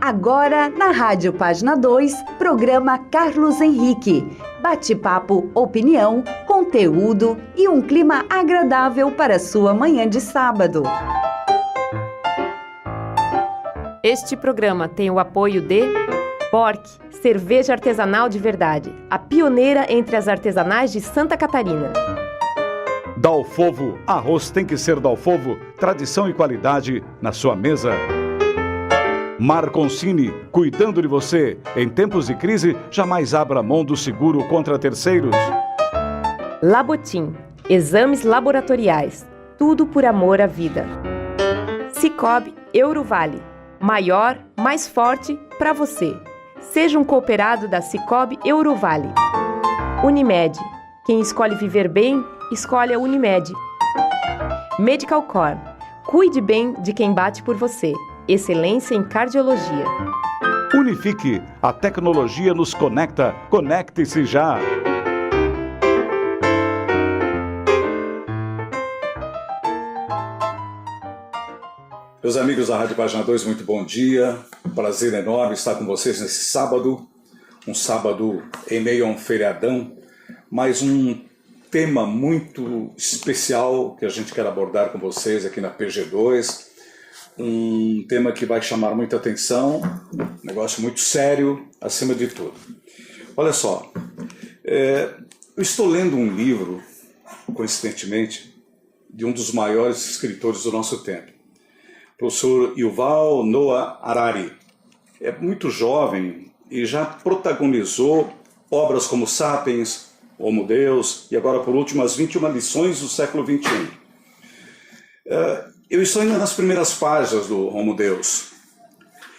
Agora, na Rádio Página 2, programa Carlos Henrique. Bate-papo, opinião, conteúdo e um clima agradável para sua manhã de sábado. Este programa tem o apoio de Bork, cerveja artesanal de verdade, a pioneira entre as artesanais de Santa Catarina. Dalfovo, arroz tem que ser Dalfovo, tradição e qualidade na sua mesa. Marconcini, cuidando de você. Em tempos de crise, jamais abra mão do seguro contra terceiros. Labotim, exames laboratoriais, tudo por amor à vida. Sicoob Eurovale, maior, mais forte para você. Seja um cooperado da Sicoob Eurovale. Unimed, quem escolhe viver bem, escolhe a Unimed. Medical Core, cuide bem de quem bate por você. Excelência em cardiologia. Unifique, a tecnologia nos conecta. Conecte-se já. Meus amigos da Rádio Página 2, muito bom dia. Prazer enorme estar com vocês nesse sábado. Um sábado em meio a um feriadão. Mais um tema muito especial que a gente quer abordar com vocês aqui na PG2. Um tema que vai chamar muita atenção, um negócio muito sério, acima de tudo. Olha só, eu estou lendo um livro, coincidentemente, de um dos maiores escritores do nosso tempo, o professor Yuval Noah Harari. É muito jovem e já protagonizou obras como Sapiens, Homo Deus e agora, por último, as 21 lições do século XXI. Eu estou ainda nas primeiras páginas do Homo Deus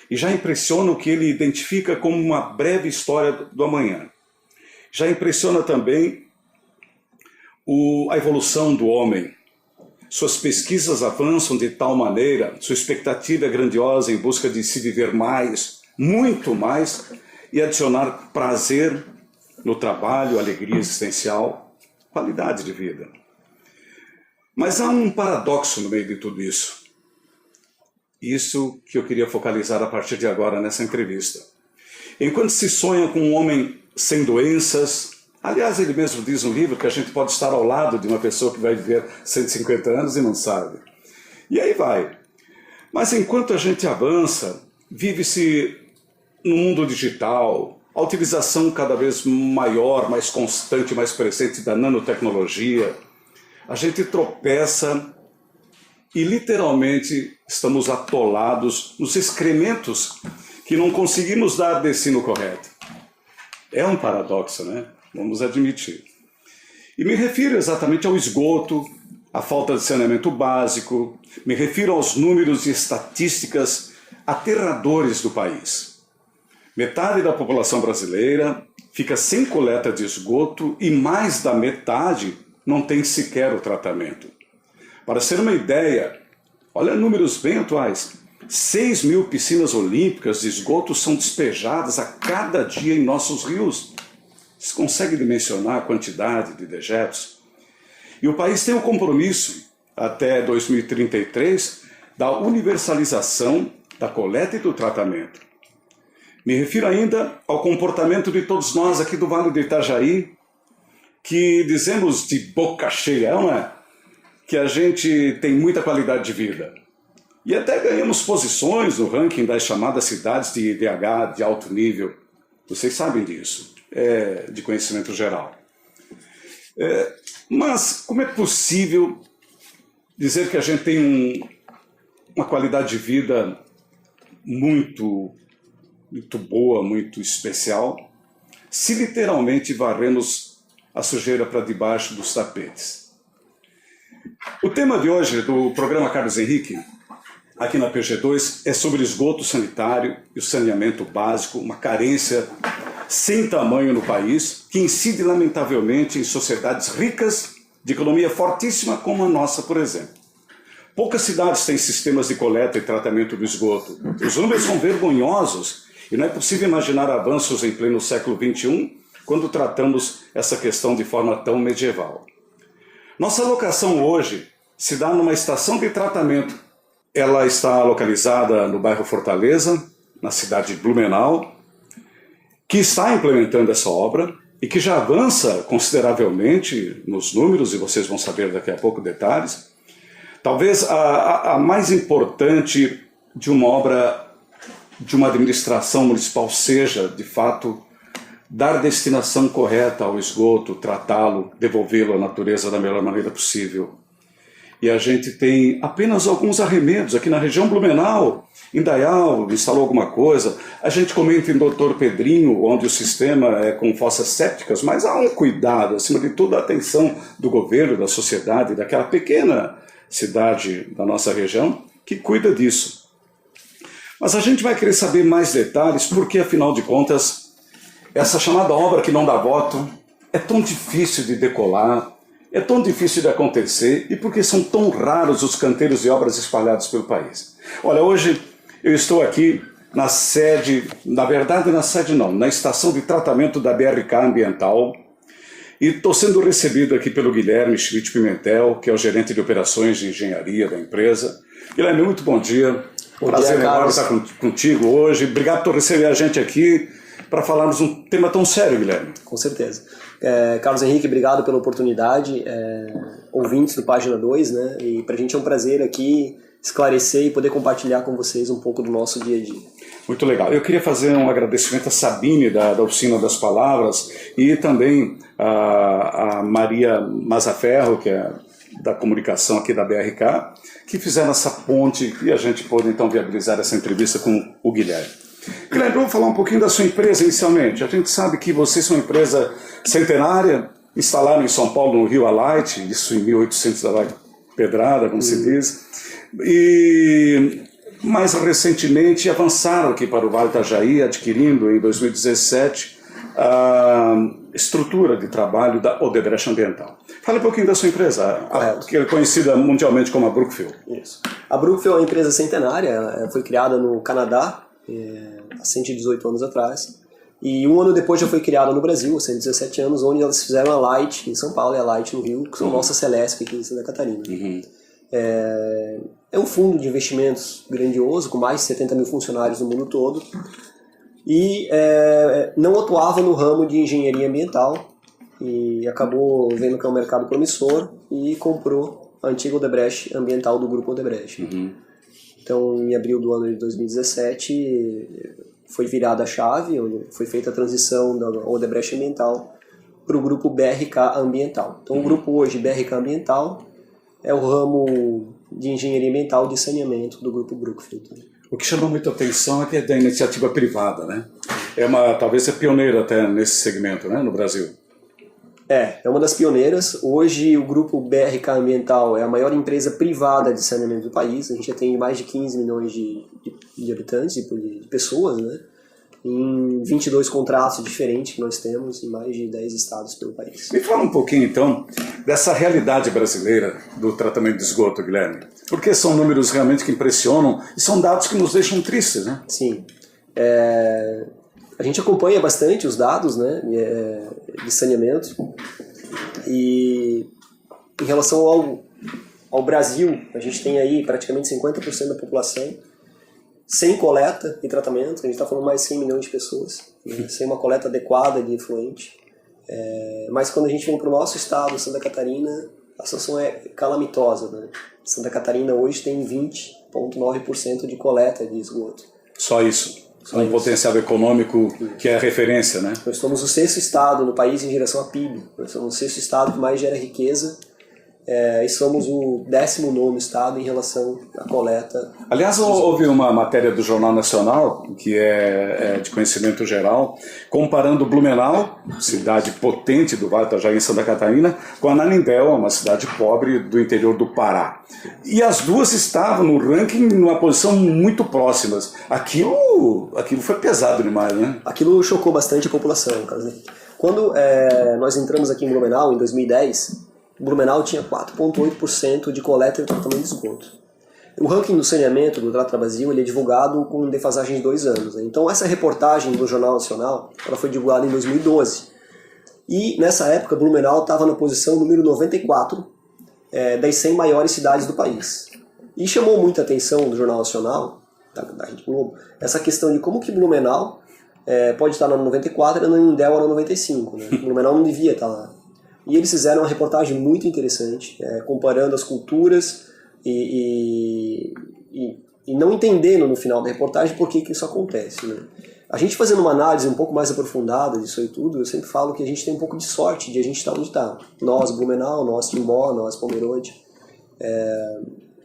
e já impressiona o que ele identifica como uma breve história do amanhã. Já impressiona também a evolução do homem. Suas pesquisas avançam de tal maneira, sua expectativa é grandiosa em busca de se viver mais, muito mais, e adicionar prazer no trabalho, alegria existencial, qualidade de vida. Mas há um paradoxo no meio de tudo isso. Isso que eu queria focalizar a partir de agora nessa entrevista. Enquanto se sonha com um homem sem doenças, aliás, ele mesmo diz no livro que a gente pode estar ao lado de uma pessoa que vai viver 150 anos e não sabe. E aí vai. Mas enquanto a gente avança, vive-se no mundo digital, a utilização cada vez maior, mais constante, mais presente da nanotecnologia, a gente tropeça e literalmente estamos atolados nos excrementos que não conseguimos dar destino correto. É um paradoxo, né? Vamos admitir. E me refiro exatamente ao esgoto, à falta de saneamento básico, me refiro aos números e estatísticas aterradores do país. Metade da população brasileira fica sem coleta de esgoto e mais da metade não tem sequer o tratamento. Para ser uma ideia, olha números bem atuais, 6 mil piscinas olímpicas de esgoto são despejadas a cada dia em nossos rios. Você consegue dimensionar a quantidade de dejetos? E o país tem um compromisso, até 2033, da universalização da coleta e do tratamento. Me refiro ainda ao comportamento de todos nós aqui do Vale do Itajaí, que dizemos de boca cheia, não é? Que a gente tem muita qualidade de vida. E até ganhamos posições no ranking das chamadas cidades de IDH de alto nível. Vocês sabem disso, é de conhecimento geral. Mas como é possível dizer que a gente tem uma qualidade de vida muito boa, muito especial, se literalmente varremos a sujeira para debaixo dos tapetes? O tema de hoje do programa Carlos Henrique, aqui na PG2, é sobre esgoto sanitário e o saneamento básico, uma carência sem tamanho no país, que incide lamentavelmente em sociedades ricas, de economia fortíssima como a nossa, por exemplo. Poucas cidades têm sistemas de coleta e tratamento do esgoto. Os números são vergonhosos e não é possível imaginar avanços em pleno século XXI quando tratamos essa questão de forma tão medieval. Nossa locação hoje se dá numa estação de tratamento. Ela está localizada no bairro Fortaleza, na cidade de Blumenau, que está implementando essa obra e que já avança consideravelmente nos números, e vocês vão saber daqui a pouco detalhes. Talvez a mais importante de uma obra, de uma administração municipal, seja, de fato, dar destinação correta ao esgoto, tratá-lo, devolvê-lo à natureza da melhor maneira possível. E a gente tem apenas alguns arremedos. Aqui na região Blumenau, Indaial instalou alguma coisa. A gente comenta em Doutor Pedrinho, onde o sistema é com fossas sépticas, mas há um cuidado, acima de tudo, a atenção do governo, da sociedade, daquela pequena cidade da nossa região, que cuida disso. Mas a gente vai querer saber mais detalhes, porque, afinal de contas, essa chamada obra que não dá voto é tão difícil de decolar, é tão difícil de acontecer, e porque são tão raros os canteiros de obras espalhados pelo país. Olha, hoje eu estou aqui na sede, na verdade na sede não, na estação de tratamento da BRK Ambiental, e estou sendo recebido aqui pelo Guilherme Schmidt Pimentel, que é o gerente de operações de engenharia da empresa. Guilherme, muito bom dia. Prazer enorme estar contigo hoje. Obrigado por receber a gente aqui para falarmos um tema tão sério, Guilherme. Com certeza. Carlos Henrique, obrigado pela oportunidade. Ouvintes do Página 2, né? E para a gente é um prazer aqui esclarecer e poder compartilhar com vocês um pouco do nosso dia a dia. Muito legal. Eu queria fazer um agradecimento a Sabine, da Oficina das Palavras, e também a Maria Mazaferro, que é da comunicação aqui da BRK, que fizeram essa ponte e a gente pôde então viabilizar essa entrevista com o Guilherme. Guilherme, vamos falar um pouquinho da sua empresa inicialmente. A gente sabe que vocês são uma empresa centenária, instalaram em São Paulo, no Rio Alight, isso em 1800 da Pedrada, como se diz, e mais recentemente avançaram aqui para o Vale do Itajaí, adquirindo em 2017 a estrutura de trabalho da Odebrecht Ambiental. Fala um pouquinho da sua empresa, que é conhecida mundialmente como a Brookfield. Isso. A Brookfield é uma empresa centenária, foi criada no Canadá há 118 anos atrás, e um ano depois já foi criada no Brasil, há 117 anos, onde elas fizeram a Light em São Paulo e a Light no Rio, que são nossa Celesc aqui em Santa Catarina. É um fundo de investimentos grandioso, com mais de 70 mil funcionários no mundo todo, e não atuava no ramo de engenharia ambiental, e acabou vendo que é um mercado promissor e comprou a antiga Odebrecht Ambiental do grupo Odebrecht. Então, em abril do ano de 2017, foi virada a chave, foi feita a transição da Odebrecht Ambiental para o grupo BRK Ambiental. Então, o grupo hoje, BRK Ambiental, é o ramo de engenharia ambiental de saneamento do grupo Brookfield. O que chama muita atenção é que é da iniciativa privada, né? Talvez é pioneira até nesse segmento, né, no Brasil. É uma das pioneiras. Hoje o grupo BRK Ambiental é a maior empresa privada de saneamento do país. A gente já tem mais de 15 milhões de habitantes, de pessoas, né? Em 22 contratos diferentes que nós temos em mais de 10 estados pelo país. Me fala um pouquinho, então, dessa realidade brasileira do tratamento de esgoto, Guilherme. Porque são números realmente que impressionam e são dados que nos deixam tristes, né? Sim. A gente acompanha bastante os dados, né, de saneamento, e em relação ao Brasil, a gente tem aí praticamente 50% da população sem coleta e tratamento. A gente está falando mais de 100 milhões de pessoas, né, sem uma coleta adequada de efluente. Mas quando a gente vem para o nosso estado, Santa Catarina, a situação é calamitosa, né? Santa Catarina hoje tem 20,9% de coleta de esgoto. Só isso? Um potencial econômico que é a referência, né? Nós somos o 6º estado no país em direção a PIB. Nós somos o 6º estado que mais gera riqueza, e somos o 19º estado em relação à coleta. Aliás, houve uma matéria do Jornal Nacional, que é de conhecimento geral, comparando Blumenau, cidade potente do Vale do Itajaí em Santa Catarina, com Ananindeua, uma cidade pobre do interior do Pará. E as duas estavam no ranking numa posição muito próximas. Aquilo foi pesado demais, né? Aquilo chocou bastante a população, Carlos Henrique. Quando nós entramos aqui em Blumenau, em 2010, Blumenau tinha 4,8% de coleta e tratamento de esgoto. O ranking do saneamento do Trata Brasil ele é divulgado com defasagem de 2 anos. Né? Então essa reportagem do Jornal Nacional ela foi divulgada em 2012. E nessa época Blumenau estava na posição número 94 das 100 maiores cidades do país. E chamou muita atenção do Jornal Nacional da Rede Globo, essa questão de como que Blumenau pode estar na 94 e Ananindel na 95, né? Blumenau não devia estar lá. E eles fizeram uma reportagem muito interessante, comparando as culturas e não entendendo no final da reportagem por que isso acontece, né? A gente fazendo uma análise um pouco mais aprofundada disso aí tudo, eu sempre falo que a gente tem um pouco de sorte de a gente estar onde está. Nós, Blumenau, nós, Timbó, nós, Pomerode.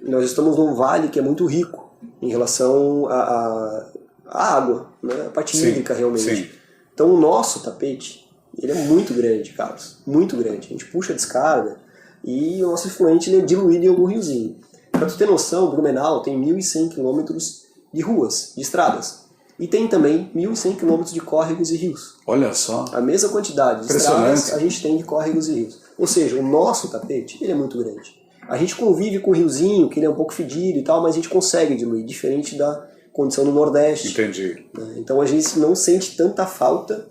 Nós estamos num vale que é muito rico em relação à água, né? A parte hídrica realmente. Sim. Então o nosso tapete, ele é muito grande, Carlos, muito grande. A gente puxa a descarga e o nosso efluente ele é diluído em algum riozinho. Para tu ter noção, Blumenau tem 1.100 quilômetros de ruas, de estradas. E tem também 1.100 quilômetros de córregos e rios. Olha só. A mesma quantidade de estradas a gente tem de córregos e rios. Ou seja, o nosso tapete ele é muito grande. A gente convive com o riozinho, que ele é um pouco fedido e tal, mas a gente consegue diluir, diferente da condição no Nordeste. Entendi. Então a gente não sente tanta falta.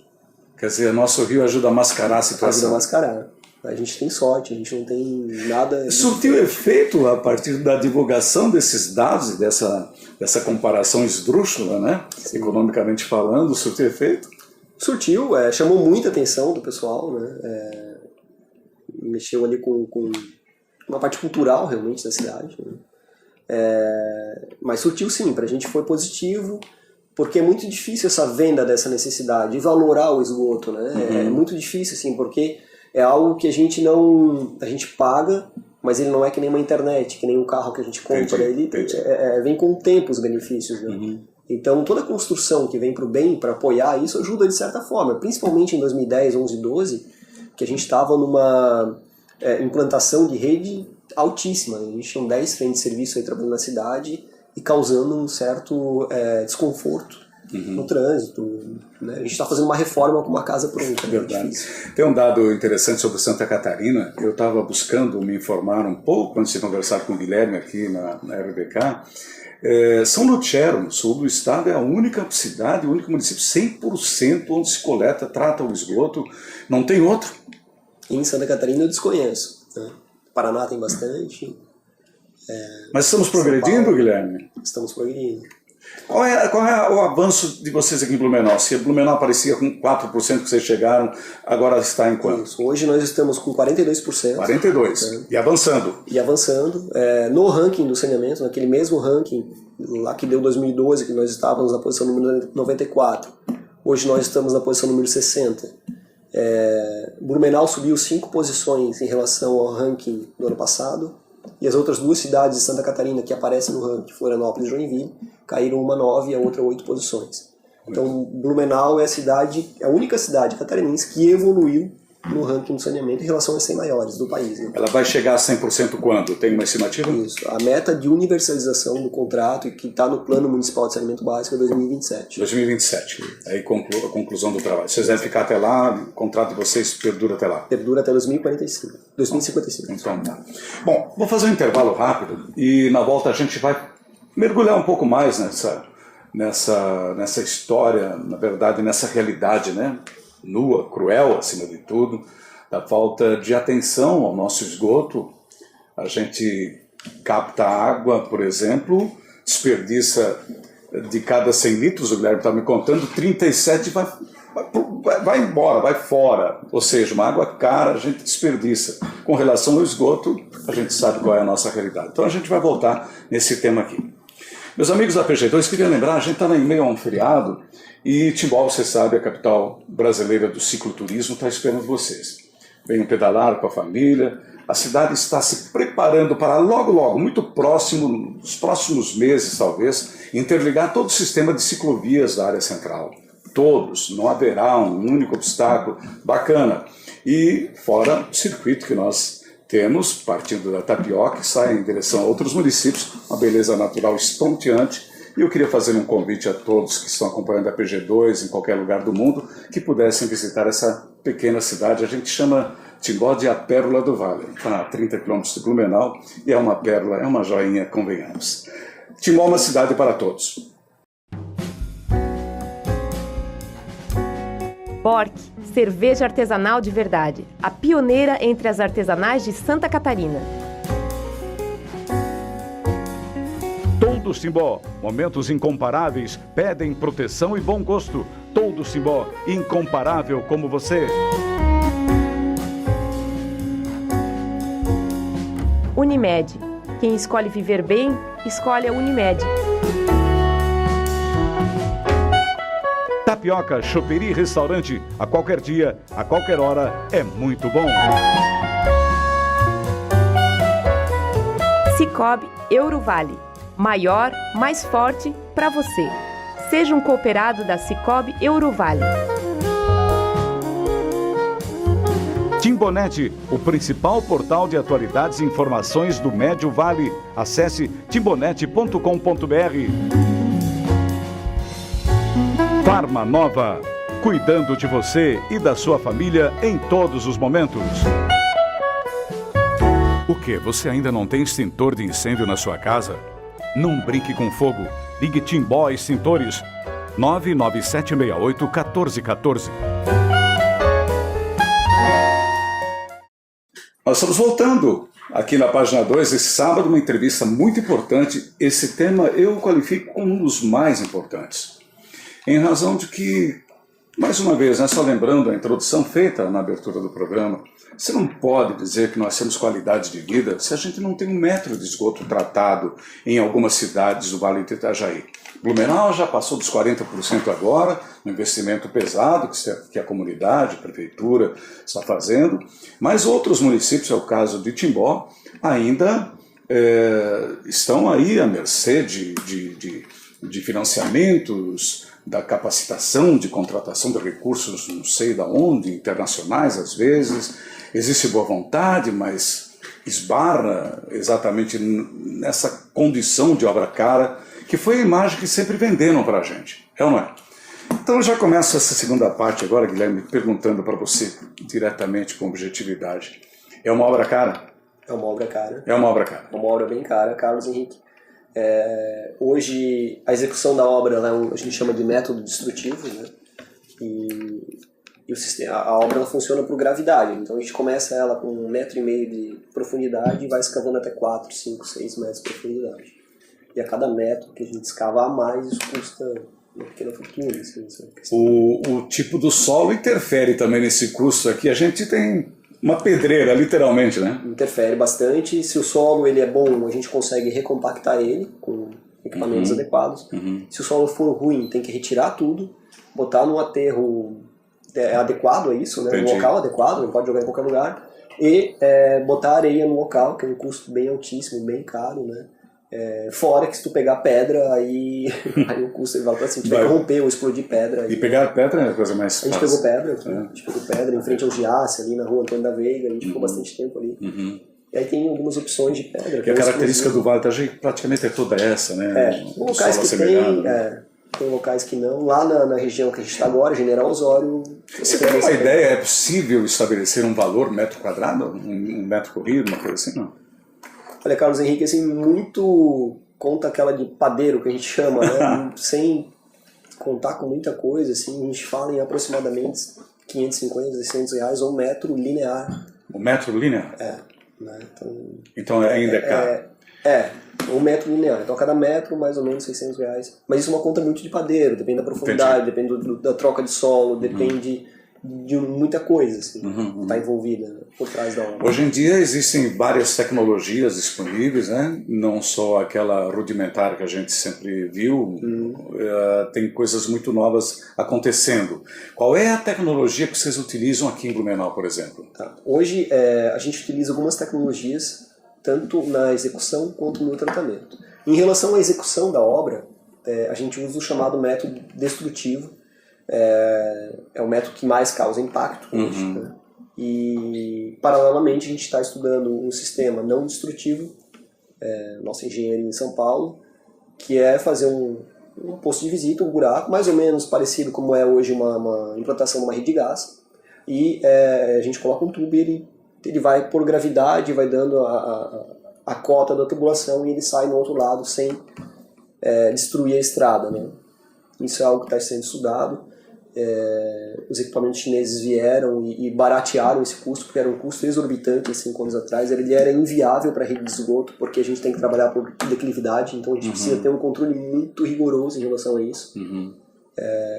Quer dizer, nosso rio ajuda a mascarar a situação. Ajuda a mascarar. A gente tem sorte, a gente não tem nada... Surtiu efeito a partir da divulgação desses dados e dessa comparação esdrúxula, né? Sim. Economicamente falando, surtiu efeito? Surtiu, chamou muita atenção do pessoal, né? Mexeu ali com uma parte cultural realmente da cidade, né? Mas surtiu sim, pra gente foi positivo, porque é muito difícil essa venda dessa necessidade, de valorar o esgoto, né? Uhum. É muito difícil, assim, porque é algo que a gente paga, mas ele não é que nem uma internet, que nem um carro que a gente compra. Entendi. Vem com o tempo os benefícios, né? Uhum. Então toda a construção que vem para o bem, para apoiar isso, ajuda de certa forma, principalmente em 2010, 11, 12, que a gente estava numa implantação de rede altíssima, né? A gente tinha 10 frentes de serviço aí trabalhando na cidade e causando um certo desconforto no trânsito, né? A gente está fazendo uma reforma com uma casa pronta. Verdade. Tem um dado interessante sobre Santa Catarina. Eu estava buscando me informar um pouco antes de conversar com o Guilherme aqui na RBK. São Lutero, no sul do estado, é a única cidade, o único município 100% onde se coleta, trata o esgoto. Não tem outro. Em Santa Catarina eu desconheço, né? Paraná tem bastante. Mas estamos progredindo, Guilherme? Estamos progredindo. Qual é o avanço de vocês aqui em Blumenau? Se Blumenau aparecia com 4% que vocês chegaram, agora está em quanto? Isso. Hoje nós estamos com 42%. 42%. E avançando. E avançando. No ranking do saneamento, naquele mesmo ranking, lá que deu 2012, que nós estávamos na posição número 94. Hoje nós estamos na posição número 60. Blumenau subiu 5 posições em relação ao ranking do ano passado. E as outras 2 cidades de Santa Catarina que aparecem no ranking, Florianópolis e Joinville, caíram uma 9 e a outra 8 posições. Então Blumenau é a única cidade catarinense que evoluiu no ranking do saneamento em relação às 100 maiores do país, né? Ela vai chegar a 100% quando? Tem uma estimativa? Isso. A meta de universalização do contrato e que está no Plano Municipal de Saneamento Básico é 2027. 2027. Aí a conclusão do trabalho. Vocês devem ficar até lá, o contrato de vocês perdura até lá? Perdura até 2045. 2055. Então tá. Bom, vou fazer um intervalo rápido e na volta a gente vai mergulhar um pouco mais nessa história, na verdade, nessa realidade, né? Nua, cruel, acima de tudo, da falta de atenção ao nosso esgoto. A gente capta água, por exemplo, desperdiça de cada 100 litros, o Guilherme está me contando, 37 vai embora, vai fora. Ou seja, uma água cara a gente desperdiça. Com relação ao esgoto, a gente sabe qual é a nossa realidade. Então a gente vai voltar nesse tema aqui. Meus amigos da PG2, queria lembrar, a gente está em meio a um feriado e Timbó, você sabe, a capital brasileira do cicloturismo, está esperando vocês. Venham pedalar com a família. A cidade está se preparando para logo, muito próximo, nos próximos meses talvez, interligar todo o sistema de ciclovias da área central. Todos, não haverá um único obstáculo. Bacana. E fora o circuito que nós temos, partindo da Tapioca, que sai em direção a outros municípios, uma beleza natural estonteante. E eu queria fazer um convite a todos que estão acompanhando a PG2 em qualquer lugar do mundo, que pudessem visitar essa pequena cidade. A gente chama Timbó de a Pérola do Vale. Está a 30 quilômetros de Blumenau e é uma pérola, é uma joinha, convenhamos. Timbó é uma cidade para todos. Bork, cerveja artesanal de verdade. A pioneira entre as artesanais de Santa Catarina. Todo Simbó, momentos incomparáveis, pedem proteção e bom gosto. Todo Simbó, incomparável como você. Unimed. Quem escolhe viver bem, escolhe a Unimed. Tapioca, choperia e restaurante, a qualquer dia, a qualquer hora, é muito bom. Sicoob Eurovale. Maior, mais forte para você. Seja um cooperado da Sicoob Eurovale. Timbonete, o principal portal de atualidades e informações do Médio Vale. Acesse timbonete.com.br. Farma Nova, cuidando de você e da sua família em todos os momentos. O que? Você ainda não tem extintor de incêndio na sua casa? Não brinque com fogo. Ligue Timbó Extintores 99768-1414. Nós estamos voltando aqui na página 2, esse sábado, uma entrevista muito importante. Esse tema eu qualifico como um dos mais importantes. Em razão de que, mais uma vez, só lembrando a introdução feita na abertura do programa, você não pode dizer que nós temos qualidade de vida se a gente não tem 1 metro de esgoto tratado em algumas cidades do Vale do Itajaí. Blumenau já passou dos 40% agora, um investimento pesado que a comunidade, a prefeitura está fazendo, mas outros municípios, é o caso de Timbó, ainda estão aí à mercê de financiamentos, da capacitação, de contratação de recursos, não sei de onde, internacionais às vezes. Existe boa vontade, mas esbarra exatamente nessa condição de obra cara, que foi a imagem que sempre venderam para a gente, é ou não é? Então eu já começo essa segunda parte agora, Guilherme, perguntando para você diretamente, com objetividade. É uma obra cara? É uma obra cara. É uma obra cara. É uma obra bem cara, Carlos Henrique. Hoje a execução da obra a gente chama de método destrutivo, né? E o sistema, a obra ela funciona por gravidade, então a gente começa ela com 1,5 metro de profundidade e vai escavando até 4, 5, 6 metros de profundidade. E a cada metro que a gente escava a mais, isso custa uma pequena fortuna. Assim, o tipo do solo interfere também nesse custo aqui. A gente tem uma pedreira, literalmente, né? Interfere bastante. Se o solo ele é bom, a gente consegue recompactar ele com equipamentos adequados. Se o solo for ruim, tem que retirar tudo, botar num aterro adequado a isso, né? Um local adequado, não pode jogar em qualquer lugar. E botar areia no local, que é um custo bem altíssimo, bem caro, né? Fora que se tu pegar pedra, aí o custo vai para cima. Tiver que romper ou explodir pedra. E pegar pedra é a coisa mais fácil. A gente pegou pedra em frente ao Giasse, ali na rua Antônio da Veiga, a gente ficou bastante tempo ali. E aí tem algumas opções de pedra. Que a característica do Vale do Itajaí praticamente é toda essa, né? Tem locais que tem locais que não. Lá na região que a gente está agora, General Osório... Você tem uma ideia, é possível estabelecer um valor metro quadrado? Um metro corrido, uma coisa assim, não? Olha, Carlos Henrique, assim, muito conta aquela de padeiro que a gente chama, né? Sem contar com muita coisa, assim, a gente fala em aproximadamente 550, 600 reais ou 1 metro linear. 1 metro linear? Né? Então ainda é caro? 1 metro linear. Então, a cada metro, mais ou menos 600 reais. Mas isso é uma conta muito de padeiro, depende da profundidade, depende da troca de solo, depende de muita coisa assim, que está envolvida por trás da obra. Hoje em dia existem várias tecnologias disponíveis, né? Não só aquela rudimentar que a gente sempre viu, tem coisas muito novas acontecendo. Qual é a tecnologia que vocês utilizam aqui em Blumenau, por exemplo? Hoje a gente utiliza algumas tecnologias, tanto na execução quanto no tratamento. Em relação à execução da obra, a gente usa o chamado método destrutivo. É o método que mais causa impacto hoje, né? E paralelamente a gente está estudando um sistema não destrutivo, nossa engenharia em São Paulo, que é fazer um posto de visita, um buraco, mais ou menos parecido como é hoje uma implantação de uma rede de gás, e a gente coloca um tubo e ele vai por gravidade, vai dando a cota da tubulação e ele sai no outro lado sem destruir a estrada, né? Isso é algo que está sendo estudado. Os equipamentos chineses vieram e baratearam esse custo, porque era um custo exorbitante há 5 anos atrás. Ele era inviável para a rede de esgoto, porque a gente tem que trabalhar por declividade, então a gente precisa ter um controle muito rigoroso em relação a isso.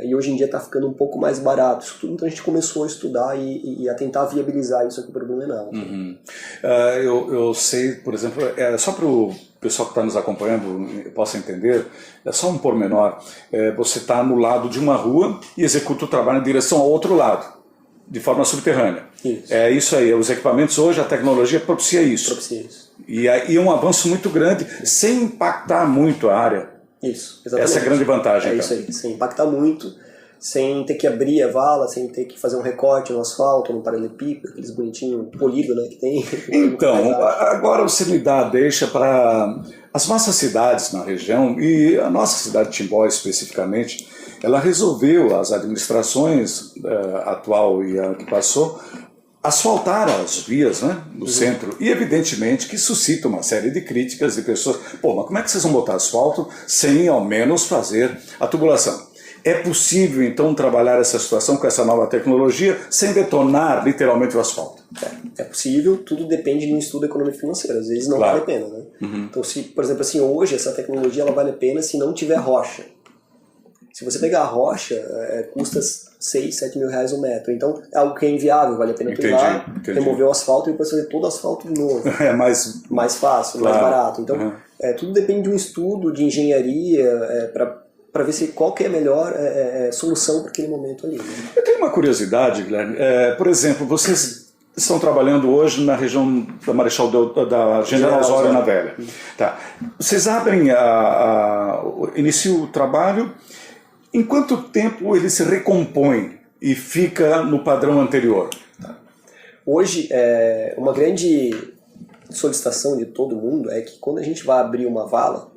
E hoje em dia está ficando um pouco mais barato isso tudo, então a gente começou a estudar e a tentar viabilizar isso aqui para o Blumenau. Eu sei, por exemplo, só para o pessoal que está nos acompanhando possa entender, é só um pormenor. Você está no lado de uma rua e executa o trabalho em direção ao outro lado, de forma subterrânea. Isso. É isso aí, os equipamentos hoje, a tecnologia propicia isso. Propicia isso. E é um avanço muito grande, sem impactar muito a área. Isso, exatamente. Essa é a grande vantagem. Isso aí, sem impactar muito, sem ter que abrir a vala, sem ter que fazer um recorte no asfalto, no paralelepípedo, aqueles bonitinhos polidos, né, que tem. Então, agora você me dá a deixa para as nossas cidades na região, e a nossa cidade de Timbó especificamente, ela resolveu, as administrações atual e a que passou, asfaltar as vias, né, do centro, e evidentemente que suscita uma série de críticas de pessoas. Pô, mas como é que vocês vão botar asfalto sem ao menos fazer a tubulação? É possível então trabalhar essa situação com essa nova tecnologia sem detonar literalmente o asfalto? É possível, tudo depende de um estudo econômico financeiro, às vezes não vale a pena, né? Então, se, por exemplo, assim, hoje essa tecnologia ela vale a pena se não tiver rocha. Se você pegar a rocha, custa 6, 7 mil reais um metro. Então, é algo que é inviável, vale a pena tu ir lá, remover o asfalto e depois fazer todo o asfalto de novo. É mais fácil, mais barato. Então, tudo depende de um estudo de engenharia para ver qual que é a melhor solução para aquele momento ali. Né? Eu tenho uma curiosidade, Guilherme. Por exemplo, vocês estão trabalhando hoje na região da Marechal da General Osório na Velha. Tá. Vocês abrem, iniciam o trabalho. Em quanto tempo ele se recompõe e fica no padrão anterior? Hoje, uma grande solicitação de todo mundo é que quando a gente vai abrir uma vala,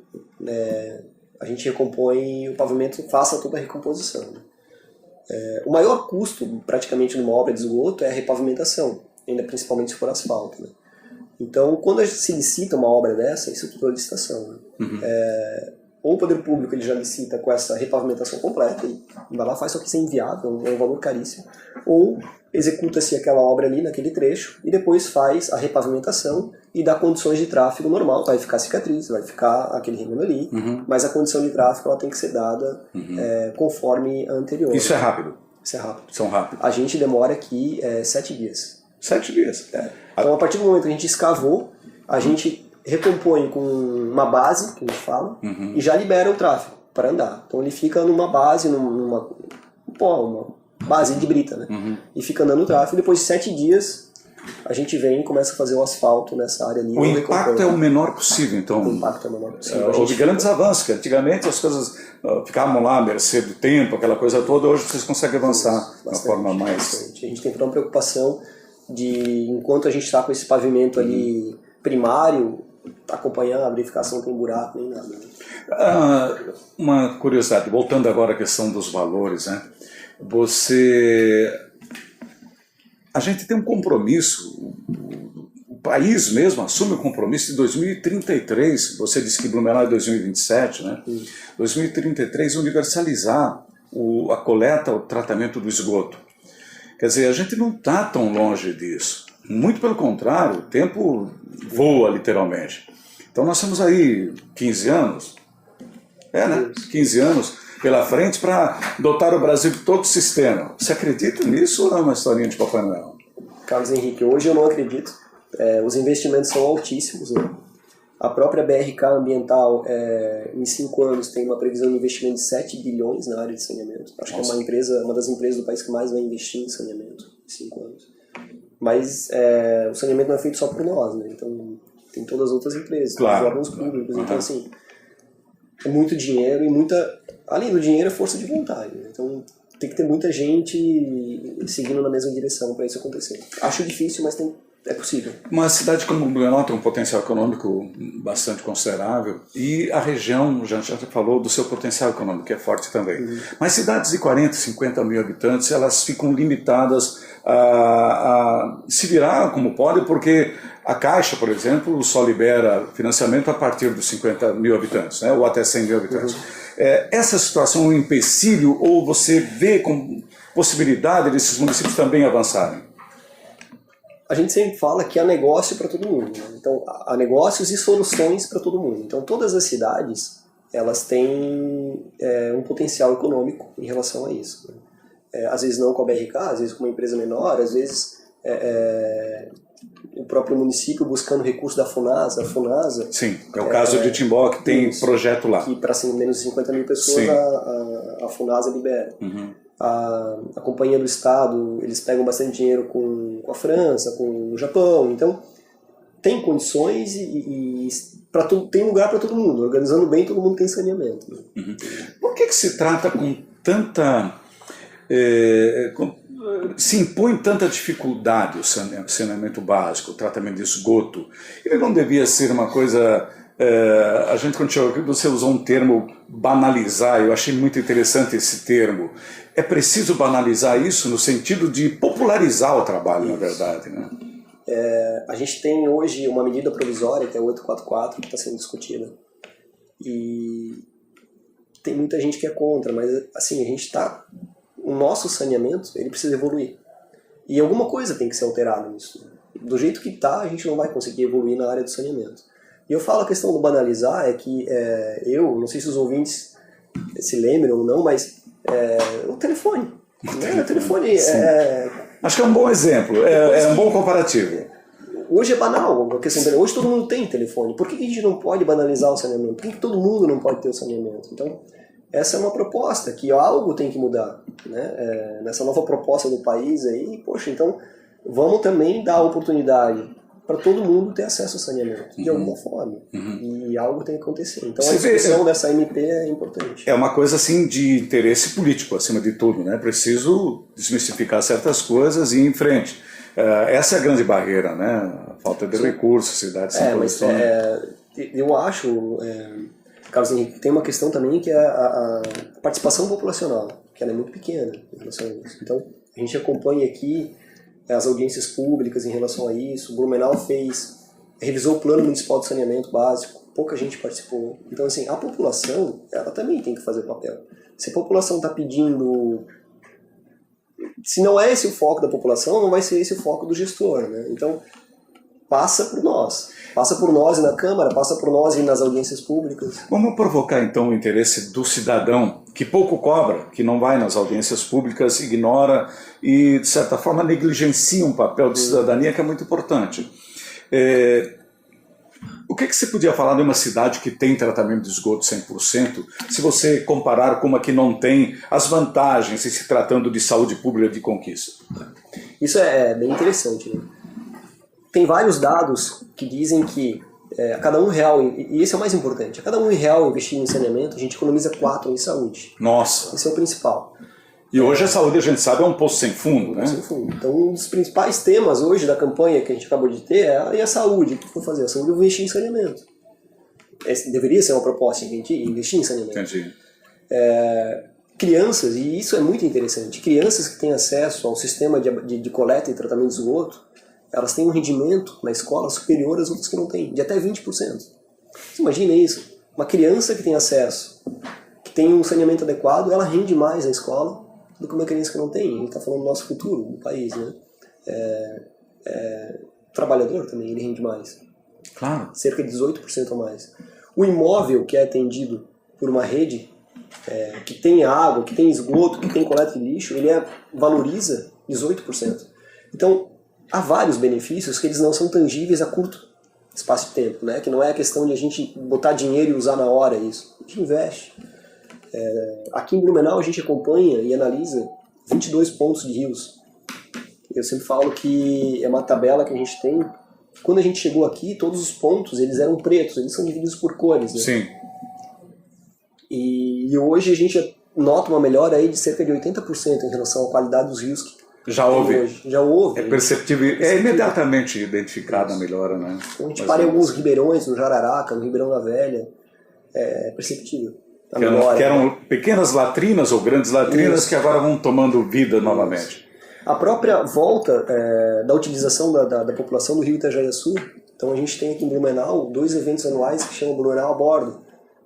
a gente recompõe o pavimento, faça toda a recomposição. Né? O maior custo, praticamente, numa obra de esgoto é a repavimentação, ainda principalmente se for asfalto. Né? Então, quando a gente se licita uma obra dessa, isso é tudo a licitação. Né? Ou o poder público ele já licita com essa repavimentação completa e vai lá, faz, só que isso é inviável, é um valor caríssimo. Ou executa-se aquela obra ali naquele trecho e depois faz a repavimentação e dá condições de tráfego normal, vai ficar cicatriz, vai ficar aquele rímel ali, mas a condição de tráfego ela tem que ser dada conforme a anterior. Isso é rápido? Isso é rápido. São rápidos. A gente demora aqui 7 dias. 7 dias? Então, a partir do momento que a gente escavou, a gente recompõe com uma base, que a gente fala, e já libera o tráfego para andar. Então ele fica numa base, uma base de brita, né? E fica andando o tráfego, depois de 7 dias a gente vem e começa a fazer o asfalto nessa área ali. O impacto é o menor possível, então. O impacto é o menor possível. Houve grandes avanços, que antigamente as coisas ficavam lá à mercê do tempo, aquela coisa toda, hoje vocês conseguem avançar de uma forma mais... Bastante. A gente tem toda uma preocupação de, enquanto a gente está com esse pavimento ali primário, acompanhar a verificação, não tem buraco nem nada. Né? Uma curiosidade, voltando agora à questão dos valores, né? A gente tem um compromisso, o país mesmo assume o compromisso de 2033, você disse que Blumenau é 2027, né? 2033 universalizar a coleta, o tratamento do esgoto. Quer dizer, a gente não está tão longe disso. Muito pelo contrário, o tempo voa literalmente. Então nós temos aí 15 anos, né? 15 anos pela frente para dotar o Brasil de todo o sistema. Você acredita nisso ou é uma historinha de Papai Noel? Carlos Henrique, hoje eu não acredito. Os investimentos são altíssimos. Né? A própria BRK Ambiental, em 5 anos, tem uma previsão de investimento de 7 bilhões na área de saneamento. Acho que é uma das empresas do país que mais vai investir em saneamento em 5 anos. Mas o saneamento não é feito só por nós, né? Então tem todas as outras empresas, os órgãos públicos. Então, assim, é muito dinheiro e além do dinheiro, é força de vontade. Né? Então tem que ter muita gente seguindo na mesma direção para isso acontecer. Acho difícil, mas é possível. Uma cidade como Blumenau tem um potencial econômico bastante considerável e a região, já falou do seu potencial econômico, que é forte também. Mas cidades de 40, 50 mil habitantes, elas ficam limitadas a se virar como podem, porque a Caixa, por exemplo, só libera financiamento a partir dos 50 mil habitantes, né, ou até 100 mil habitantes. essa situação é um empecilho ou você vê com possibilidade desses municípios também avançarem? A gente sempre fala que há negócio para todo mundo, né? Então, há negócios e soluções para todo mundo. Então, todas as cidades, elas têm um potencial econômico em relação a isso, né? Às vezes não com a BRK, às vezes com uma empresa menor, às vezes o próprio município buscando recursos da FUNASA. A FUNASA, sim, é o caso de Timbó, que tem projeto lá. Que para menos de 50 mil pessoas a FUNASA libera. Uhum. A Companhia do Estado, eles pegam bastante dinheiro com a França, com o Japão. Então, tem condições e tem lugar para todo mundo. Organizando bem, todo mundo tem saneamento. Né? Uhum. Por que se trata com tanta... se impõe tanta dificuldade o saneamento básico, o tratamento de esgoto? Ele não devia ser uma coisa... a gente, quando chegou aqui, você usou um termo banalizar, eu achei muito interessante esse termo. É preciso banalizar isso no sentido de popularizar o trabalho, na verdade, né? A gente tem hoje uma medida provisória, que é a 844, que está sendo discutida. E tem muita gente que é contra, mas assim, a gente está... O nosso saneamento, ele precisa evoluir. E alguma coisa tem que ser alterada nisso. Do jeito que está, a gente não vai conseguir evoluir na área do saneamento. E eu falo a questão do banalizar, é que eu, não sei se os ouvintes se lembram ou não, mas o telefone. Né? O telefone acho que é um bom exemplo, é um bom comparativo. Hoje é banal a questão. Hoje todo mundo tem telefone. Por que a gente não pode banalizar o saneamento? Por que todo mundo não pode ter o saneamento? Então, essa é uma proposta, que algo tem que mudar. Né? Nessa nova proposta do país aí, poxa, então vamos também dar oportunidade para todo mundo ter acesso ao saneamento, de alguma forma. E algo tem que acontecer. Então a discussão dessa MP é importante. É uma coisa assim de interesse político, acima de tudo, né? Preciso desmistificar certas coisas e ir em frente. Essa é a grande barreira, né? A falta de recursos, cidades sem condições. Eu acho, Carlos Henrique, tem uma questão também que é a participação populacional, que ela é muito pequena em relação a isso. Então, a gente acompanha aqui as audiências públicas em relação a isso. O Blumenau revisou o Plano Municipal de Saneamento Básico, pouca gente participou. Então, assim, a população, ela também tem que fazer papel. Se a população está pedindo... Se não é esse o foco da população, não vai ser esse o foco do gestor, né? Então, passa por nós. Passa por nós na Câmara, passa por nós nas audiências públicas. Vamos provocar então o interesse do cidadão, que pouco cobra, que não vai nas audiências públicas, ignora e, de certa forma, negligencia um papel de cidadania que é muito importante. O que você podia falar de uma cidade que tem tratamento de esgoto 100%, se você comparar com uma que não tem, as vantagens em se tratando de saúde pública de conquista? Isso é bem interessante, né? Tem vários dados que dizem que a cada R$1, e esse é o mais importante, a cada R$1 investido em saneamento, a gente economiza 4 em saúde. Nossa! Esse é o principal. E hoje a saúde, a gente sabe, é um poço sem fundo, né? Sem fundo. Então, um dos principais temas hoje da campanha que a gente acabou de ter é a saúde. O que for fazer? A saúde, eu vou investir em saneamento. Deveria ser uma proposta, investir em saneamento. Entendi. Crianças, e isso é muito interessante, crianças que têm acesso ao sistema de coleta e tratamento de esgoto, elas têm um rendimento na escola superior às outras que não têm, de até 20%. Você imagina isso? Uma criança que tem acesso, que tem um saneamento adequado, ela rende mais na escola do que uma criança que não tem. A gente está falando do nosso futuro, do país, né? O trabalhador também, ele rende mais. Claro. Cerca de 18% a mais. O imóvel que é atendido por uma rede, que tem água, que tem esgoto, que tem coleta de lixo, ele valoriza 18%. Então, há vários benefícios que eles não são tangíveis a curto espaço de tempo, né? Que não é a questão de a gente botar dinheiro e usar na hora isso. A gente investe. Aqui em Blumenau a gente acompanha e analisa 22 pontos de rios. Eu sempre falo que é uma tabela que a gente tem. Quando a gente chegou aqui, todos os pontos eles eram pretos, eles são divididos por cores, né? Sim. E hoje a gente nota uma melhora aí de cerca de 80% em relação à qualidade dos rios que já houve. Hoje. Já houve. É perceptível, é imediatamente identificada a melhora, né? Então, a gente para em alguns ribeirões, no Jararaca, no Ribeirão da Velha, é perceptível. Que eram pequenas latrinas ou grandes latrinas que agora vão tomando vida novamente. A própria volta da utilização da população do rio Itajaiaçu, então a gente tem aqui em Blumenau 2 eventos anuais que chamam Blumenau a Bordo,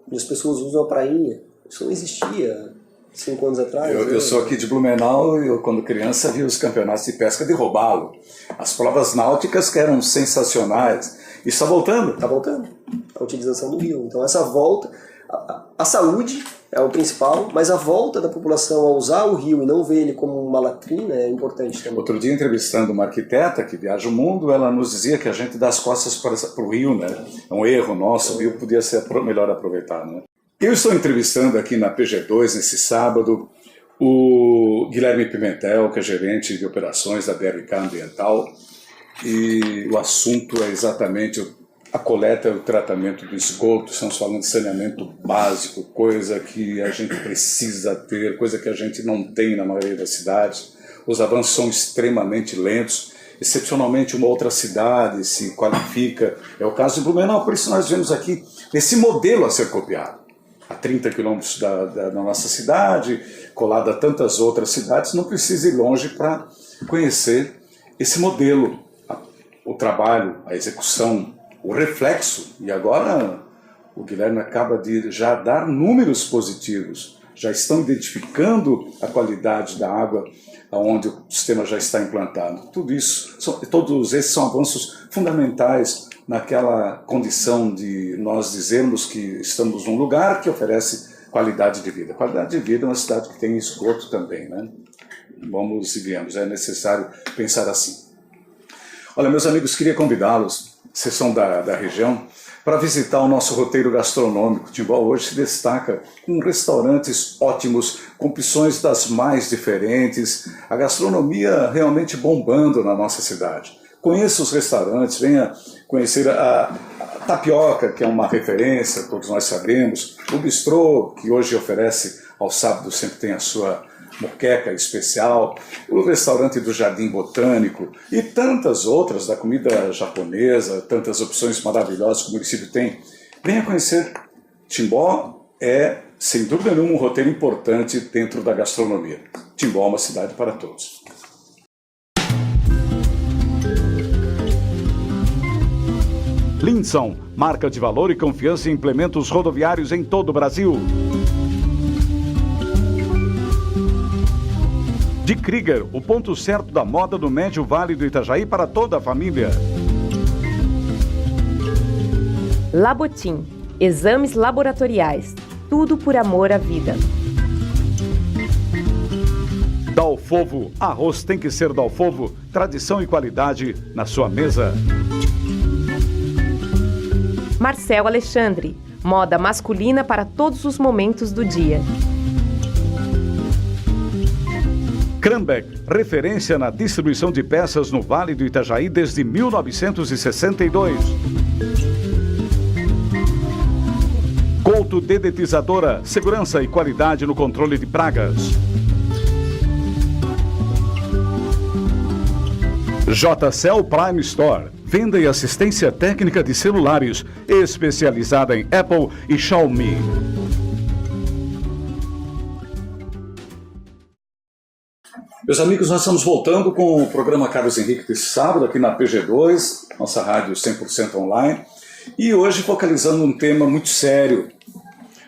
onde as pessoas usam a prainha Isso não existia 5 anos atrás. Eu sou aqui de Blumenau e eu, quando criança, vi os campeonatos de pesca de robalo. As provas náuticas que eram sensacionais. E está voltando. Está voltando. A utilização do rio. Então essa volta... A saúde é o principal, mas a volta da população a usar o rio e não ver ele como uma latrina é importante também. Outro dia, entrevistando uma arquiteta que viaja o mundo, ela nos dizia que a gente dá as costas para o rio, né? É um erro nosso, o rio podia ser melhor aproveitado, né? Eu estou entrevistando aqui na PG2, nesse sábado, o Guilherme Pimentel, que é gerente de operações da BRK Ambiental, e o assunto é exatamente a coleta e o tratamento do esgoto. Estamos falando de saneamento básico, coisa que a gente precisa ter, coisa que a gente não tem na maioria das cidades. Os avanços são extremamente lentos. Excepcionalmente, uma outra cidade se qualifica. É o caso de Blumenau, por isso nós vemos aqui esse modelo a ser copiado. A 30 quilômetros da nossa cidade, colado a tantas outras cidades, não precisa ir longe para conhecer esse modelo, o trabalho, a execução, o reflexo. E agora o Guilherme acaba de já dar números positivos, já estão identificando a qualidade da água onde o sistema já está implantado. Tudo isso, todos esses são avanços fundamentais naquela condição de nós dizermos que estamos num lugar que oferece qualidade de vida. Qualidade de vida é uma cidade que tem esgoto também, né? Vamos e viemos, é necessário pensar assim. Olha, meus amigos, queria convidá-los, vocês são da região, para visitar o nosso roteiro gastronômico. Timbó hoje se destaca com restaurantes ótimos, com opções das mais diferentes, a gastronomia realmente bombando na nossa cidade. Conheça os restaurantes, venha conhecer a Tapioca, que é uma referência, todos nós sabemos, o Bistrô, que hoje oferece ao sábado, sempre tem a sua moqueca especial, o restaurante do Jardim Botânico e tantas outras, da comida japonesa, tantas opções maravilhosas que o município tem. Venha conhecer. Timbó é, sem dúvida nenhuma, um roteiro importante dentro da gastronomia. Timbó é uma cidade para todos. Linson, marca de valor e confiança em implementos rodoviários em todo o Brasil. De Krieger, o ponto certo da moda do Médio Vale do Itajaí para toda a família. Labotim, exames laboratoriais, tudo por amor à vida. Dalfovo, arroz tem que ser Dalfovo, tradição e qualidade na sua mesa. Marcel Alexandre, moda masculina para todos os momentos do dia. Krambeck, referência na distribuição de peças no Vale do Itajaí desde 1962. Couto Dedetizadora, segurança e qualidade no controle de pragas. JCL Prime Store, venda e assistência técnica de celulares, especializada em Apple e Xiaomi. Meus amigos, nós estamos voltando com o programa Carlos Henrique desse sábado, aqui na PG2, nossa rádio 100% online, e hoje focalizando um tema muito sério.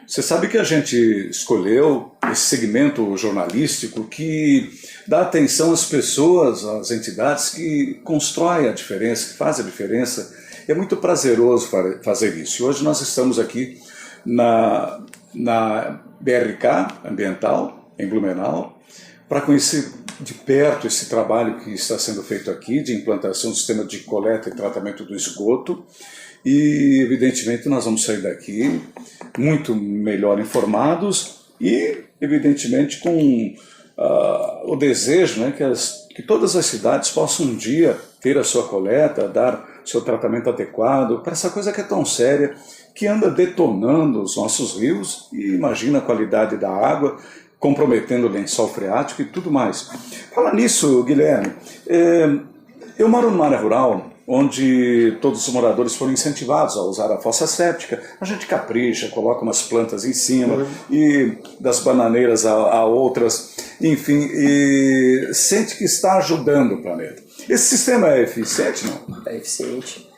Você sabe que a gente escolheu esse segmento jornalístico que dá atenção às pessoas, às entidades que constroem a diferença, que fazem a diferença. É muito prazeroso fazer isso. E hoje nós estamos aqui na BRK Ambiental, em Blumenau, para conhecer de perto esse trabalho que está sendo feito aqui, de implantação do sistema de coleta e tratamento do esgoto. E, evidentemente, nós vamos sair daqui muito melhor informados e, evidentemente, com o desejo, né, que todas as cidades possam um dia ter a sua coleta, dar seu tratamento adequado para essa coisa que é tão séria, que anda detonando os nossos rios e imagina a qualidade da água, comprometendo o lençol freático e tudo mais. Fala nisso, Guilherme, eu moro numa área rural onde todos os moradores foram incentivados a usar a fossa séptica. A gente capricha, coloca umas plantas em cima, e das bananeiras a outras, enfim, e sente que está ajudando o planeta. Esse sistema é eficiente, não? É eficiente.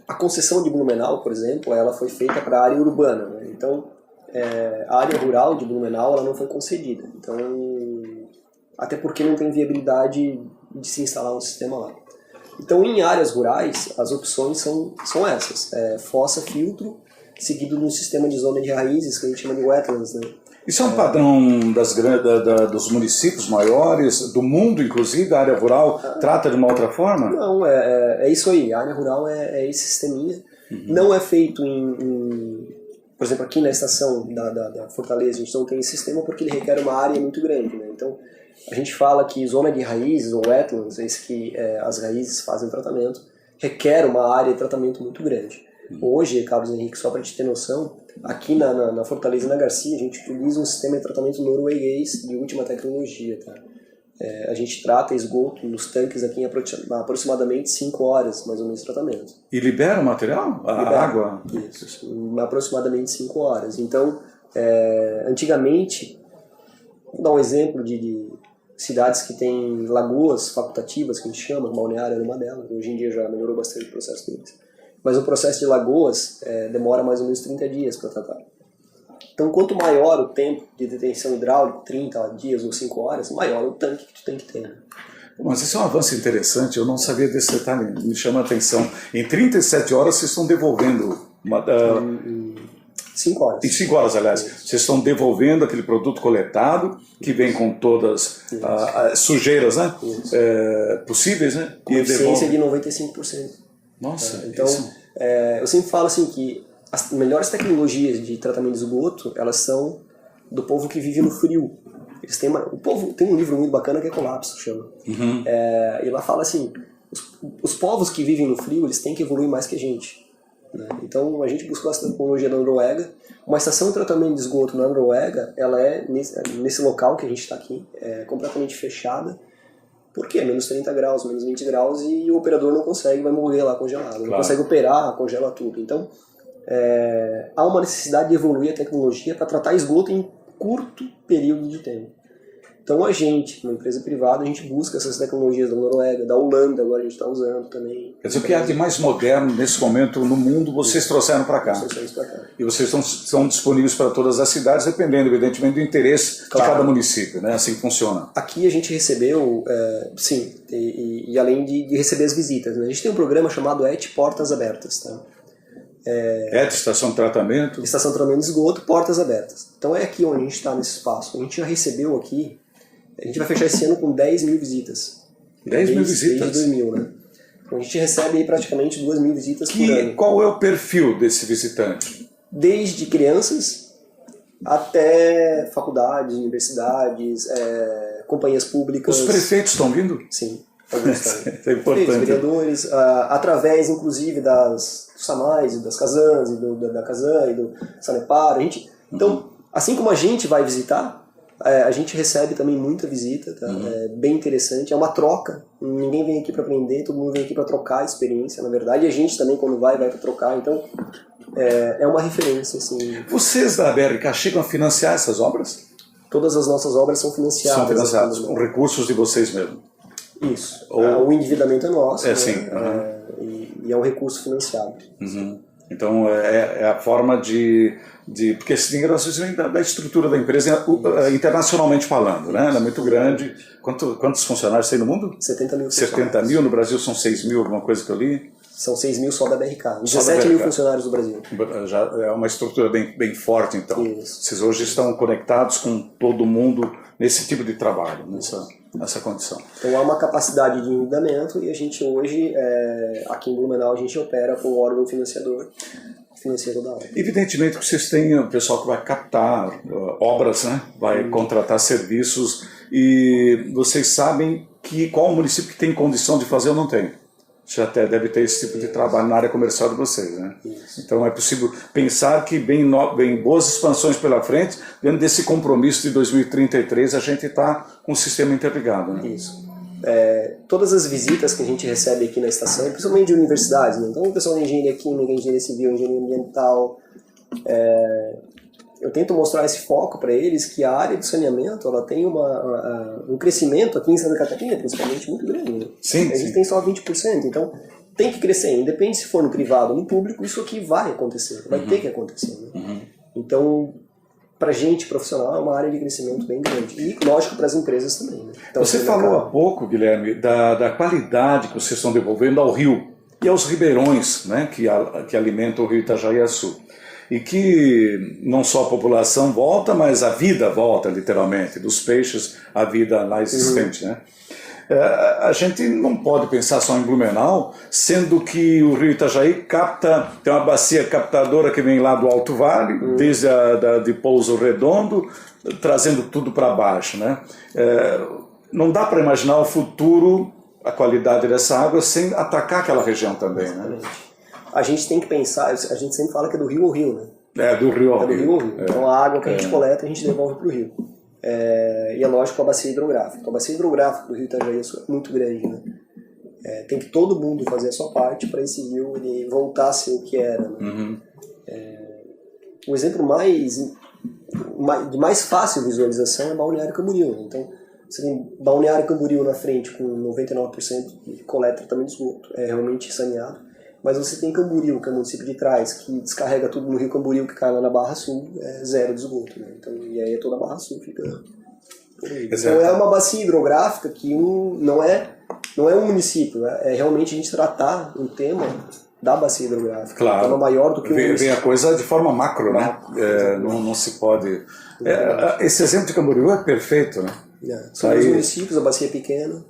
A concessão de Blumenau, por exemplo, ela foi feita para a área urbana, né? Então, a área rural de Blumenau ela não foi concedida. Então, até porque não tem viabilidade de se instalar um sistema lá. Então, em áreas rurais, as opções são essas. Fossa, filtro, seguido de um sistema de zona de raízes, que a gente chama de wetlands, né? Isso é um padrão dos municípios maiores, do mundo, inclusive, a área rural trata de uma outra forma? Não, é isso aí. A área rural é esse sisteminha. Não é feito por exemplo, aqui na estação da Fortaleza, a gente não tem esse sistema porque ele requer uma área muito grande, né? Então, a gente fala que zona de raízes, ou wetlands, esse que as raízes fazem tratamento, requer uma área de tratamento muito grande. Hoje, Carlos Henrique, só para te ter noção, aqui na Fortaleza e na Garcia, a gente utiliza um sistema de tratamento norueguês de última tecnologia, tá? A gente trata esgoto nos tanques aqui em aproximadamente 5 horas, mais ou menos, de tratamento. E libera o material? A água? Isso, em aproximadamente 5 horas. Então, antigamente, vou dar um exemplo de cidades que têm lagoas facultativas, que a gente chama, Balneário era uma delas. Hoje em dia já melhorou bastante o processo deles. Mas o processo de lagoas demora mais ou menos 30 dias para tratar. Então, quanto maior o tempo de detenção hidráulica, 30 dias ou 5 horas, maior o tanque que tu tem que ter. Né? Mas isso é um avanço interessante, eu não sabia desse detalhe, me chama a atenção. Em 37 horas vocês estão devolvendo... 5 horas. Em 5 horas, aliás. Isso. Vocês estão devolvendo aquele produto coletado, que vem com todas as sujeiras, né? Possíveis, né? Com eficiência de 95%. Nossa, então, eu sempre falo assim que as melhores tecnologias de tratamento de esgoto, elas são do povo que vive no frio. Eles têm o povo tem um livro muito bacana que é Colapso, chama. E lá fala assim, os povos que vivem no frio, eles têm que evoluir mais que a gente. Né? Então, a gente buscou essa tecnologia na Noruega. Uma estação de tratamento de esgoto na Noruega, ela é nesse local que a gente está aqui, completamente fechada. Por quê? Menos 30 graus, menos 20 graus e o operador não consegue, vai morrer lá congelado. Claro. Não consegue operar, congela tudo. Então, há uma necessidade de evoluir a tecnologia para tratar esgoto em curto período de tempo. Então, a gente, uma empresa privada, a gente busca essas tecnologias da Noruega, da Holanda, agora a gente está usando também. Quer dizer, o que há de mais moderno nesse momento no mundo, vocês trouxeram para cá. E vocês estão disponíveis para todas as cidades, dependendo, evidentemente, do interesse de cada município, né? Assim que funciona. Aqui a gente recebeu, sim, e além de receber as visitas, né? A gente tem um programa chamado ET Portas Abertas, tá? Estação de tratamento? Estação de tratamento de esgoto, portas abertas. Então é aqui onde a gente está nesse espaço. A gente já recebeu aqui, a gente vai fechar esse ano com 10 mil visitas. 10 mil visitas? Desde 2000, né? Então a gente recebe aí praticamente 2 mil visitas por ano. Qual é o perfil desse visitante? Desde crianças até faculdades, universidades, companhias públicas. Os prefeitos estão vindo? Sim. É importante. Os vereadores, através inclusive dos SAMAIs, das Casans, da Casan e do Sanepar. Então, assim como a gente vai visitar, a gente recebe também muita visita, tá? É bem interessante, é uma troca, ninguém vem aqui para aprender, todo mundo vem aqui para trocar a experiência, na verdade, e a gente também quando vai para trocar, então é uma referência. Assim. Vocês da BRK chegam a financiar essas obras? Todas as nossas obras são financiadas. São financiadas com recursos de vocês mesmo? Isso, o endividamento é nosso, né? Sim. E é um recurso financiado. Então é a forma porque esse dinheiro às vezes vem da estrutura da empresa internacionalmente falando, né? Ela é muito grande. Quantos funcionários tem no mundo? 70 mil. 70 mil, no Brasil são 6 mil, alguma coisa que eu li? São 6 mil só da BRK, 17 mil funcionários do Brasil. Já é uma estrutura bem forte, então. Isso. Vocês hoje estão conectados com todo mundo nesse tipo de trabalho, nessa condição. Então há uma capacidade de endividamento e a gente hoje, aqui em Blumenau, a gente opera com o órgão financiador da obra. Evidentemente que vocês têm o pessoal que vai captar obras, né? Vai contratar serviços e vocês sabem qual município que tem condição de fazer ou não tem. Você até deve ter esse tipo de trabalho na área comercial de vocês, né? Isso. Então é possível pensar que vem boas expansões pela frente, dentro desse compromisso de 2033 a gente está com o sistema interligado, né? Isso. Todas as visitas que a gente recebe aqui na estação, principalmente de universidades, né? Então o pessoal de engenharia química, engenharia civil, engenharia ambiental, eu tento mostrar esse foco para eles que a área de saneamento ela tem um crescimento aqui em Santa Catarina, principalmente, muito grande. Né? Sim, a gente tem só 20%, então tem que crescer. Independente se for no privado ou no público, isso aqui vai acontecer, vai ter que acontecer. Né? Então, para gente profissional, é uma área de crescimento bem grande. E, lógico, para as empresas também. Né? Então, você falou há pouco, Guilherme, da qualidade que vocês estão devolvendo ao rio e aos ribeirões, né, que alimentam o rio Itajaí-Açu. E que não só a população volta, mas a vida volta, literalmente. Dos peixes, a vida lá existente. Né? A gente não pode pensar só em Blumenau, sendo que o rio Itajaí tem uma bacia captadora que vem lá do Alto Vale, desde de Pouso Redondo, trazendo tudo para baixo. Né? Não dá para imaginar o futuro, a qualidade dessa água, sem atacar aquela região também. Né? A gente tem que pensar, a gente sempre fala que é do rio ao rio, né? Do rio ao rio. Então a água que a gente coleta, a gente devolve para o rio. E é lógico a bacia hidrográfica. Então, a bacia hidrográfica do rio Itajaí é muito grande, né? Tem que todo mundo fazer a sua parte para esse rio ele voltar a ser o que era. Né? O exemplo de mais fácil visualização é Balneário Camboriú. Né? Então, você tem Balneário Camboriú na frente com 99% de coleta também de esgoto, é realmente saneado. Mas você tem Camboriú, que é o município de trás, que descarrega tudo no rio Camboriú, que cai lá na Barra Sul, é zero de esgoto. Né? Então, e aí toda a Barra Sul fica... Então é uma bacia hidrográfica que não é um município, é realmente a gente tratar um tema da bacia hidrográfica. Claro. Um tema maior do que vem a coisa de forma macro, né? Não se pode... esse exemplo de Camboriú é perfeito, né? São os municípios, a bacia é pequena.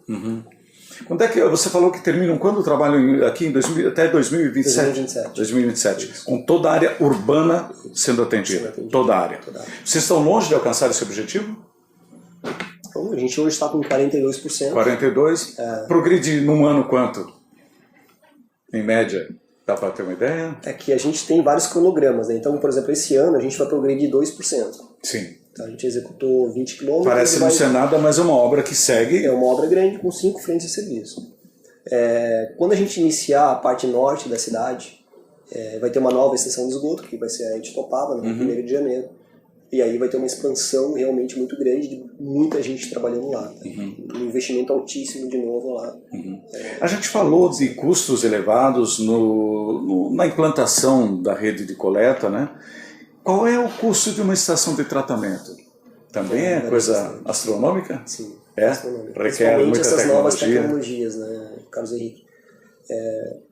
Quando é que você falou que terminam quando o trabalho aqui até 2027? 2027. Com toda a área urbana sendo atendida. Toda a área. Vocês estão longe de alcançar esse objetivo? Então, a gente hoje está com 42%. 42%? Progride num ano quanto? Em média? Dá para ter uma ideia? É que a gente tem vários cronogramas, né? Então, por exemplo, esse ano a gente vai progredir 2%. Sim. Então, a gente executou 20 quilômetros. Parece não ser nada, mas é uma obra que segue. É uma obra grande com 5 frentes de serviço. Quando a gente iniciar a parte norte da cidade, vai ter uma nova estação de esgoto, que vai ser a Ititopava, no 1º de janeiro. E aí vai ter uma expansão realmente muito grande de muita gente trabalhando lá. Um investimento altíssimo de novo lá. A gente falou de custos elevados na implantação da rede de coleta, né? Qual é o custo de uma estação de tratamento? Também é coisa astronômica? Sim, astronômica. Requer muita essas novas tecnologias, né, Carlos Henrique?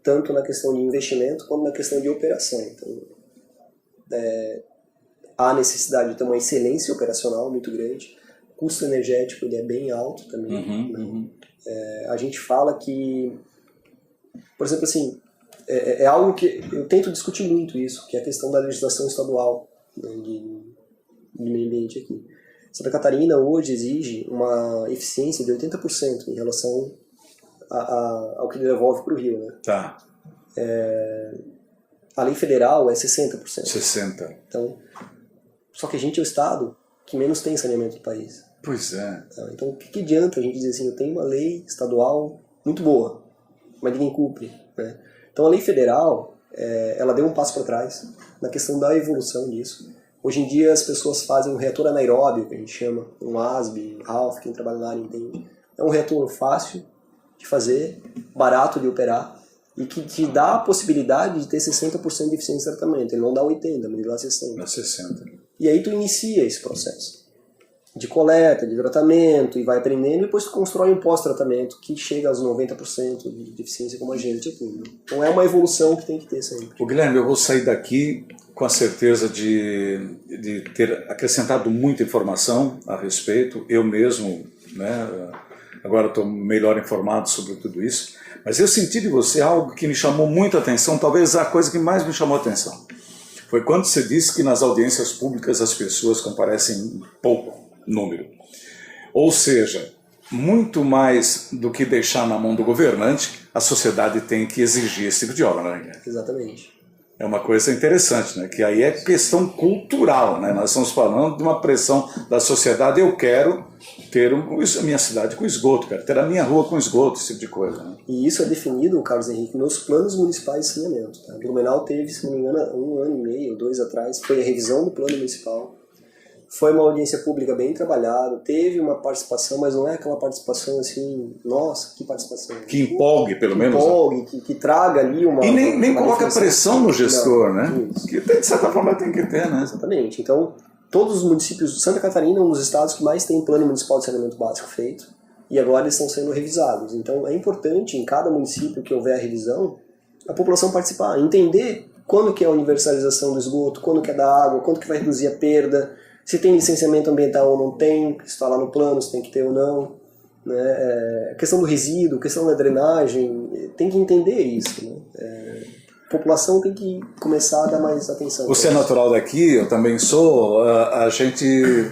Tanto na questão de investimento quanto na questão de operação. Então, há necessidade de ter uma excelência operacional muito grande. O custo energético ele é bem alto também. A gente fala que, por exemplo, assim, é algo que eu tento discutir muito isso, que é a questão da legislação estadual, né, de meio ambiente aqui. Santa Catarina hoje exige uma eficiência de 80% em relação ao que devolve para o rio. Né? Tá. A lei federal é 60%. 60%. Então, só que a gente é o estado que menos tem saneamento do país. Pois é. Então, o que adianta a gente dizer assim, eu tenho uma lei estadual muito boa, mas ninguém cumpre, né? Então, a lei federal, ela deu um passo para trás na questão da evolução disso. Hoje em dia, as pessoas fazem um reator anaeróbio, que a gente chama, um ASB, Ralph, quem trabalha na área entende. É um reator fácil de fazer, barato de operar, e que te dá a possibilidade de ter 60% de eficiência de tratamento. Ele não dá 80%, mas ele dá 60%. Dá 60%. E aí tu inicia esse processo de coleta, de tratamento, e vai aprendendo, e depois tu constrói um pós-tratamento que chega aos 90% de eficiência como a gente aqui. Né? Então é uma evolução que tem que ter sempre. O Guilherme, eu vou sair daqui com a certeza de ter acrescentado muita informação a respeito. Eu mesmo, né, agora estou melhor informado sobre tudo isso, mas eu senti de você algo que me chamou muita atenção, talvez a coisa que mais me chamou a atenção. Foi quando você disse que nas audiências públicas as pessoas comparecem em pouco número. Ou seja, muito mais do que deixar na mão do governante, a sociedade tem que exigir esse tipo de obra, né? Exatamente. É uma coisa interessante, né? Que aí é questão cultural, né? Nós estamos falando de uma pressão da sociedade. Eu quero ter a minha cidade com esgoto, quero ter a minha rua com esgoto, esse tipo de coisa. Né? E isso é definido, Carlos Henrique, nos planos municipais de saneamento. Tá? Blumenau teve, se não me engano, 1 ano e meio, 2 atrás, foi a revisão do plano municipal. Foi uma audiência pública bem trabalhada, teve uma participação, mas não é aquela participação assim, nossa, que participação. Que empolgue, pelo menos. Empolgue, que traga ali uma... E nem coloca pressão no gestor, não, né? Que de certa forma tem que ter, né? Exatamente. Então, todos os municípios, Santa Catarina é um dos estados que mais tem plano municipal de saneamento básico feito, e agora eles estão sendo revisados. Então é importante, em cada município que houver a revisão, a população participar, entender quando que é a universalização do esgoto, quando que é da água, quando que vai reduzir a perda, se tem licenciamento ambiental ou não tem, se está lá no plano, se tem que ter ou não. Né? A questão do resíduo, a questão da drenagem, tem que entender isso. Né? A população tem que começar a dar mais atenção. Você é natural daqui, eu também sou, a gente,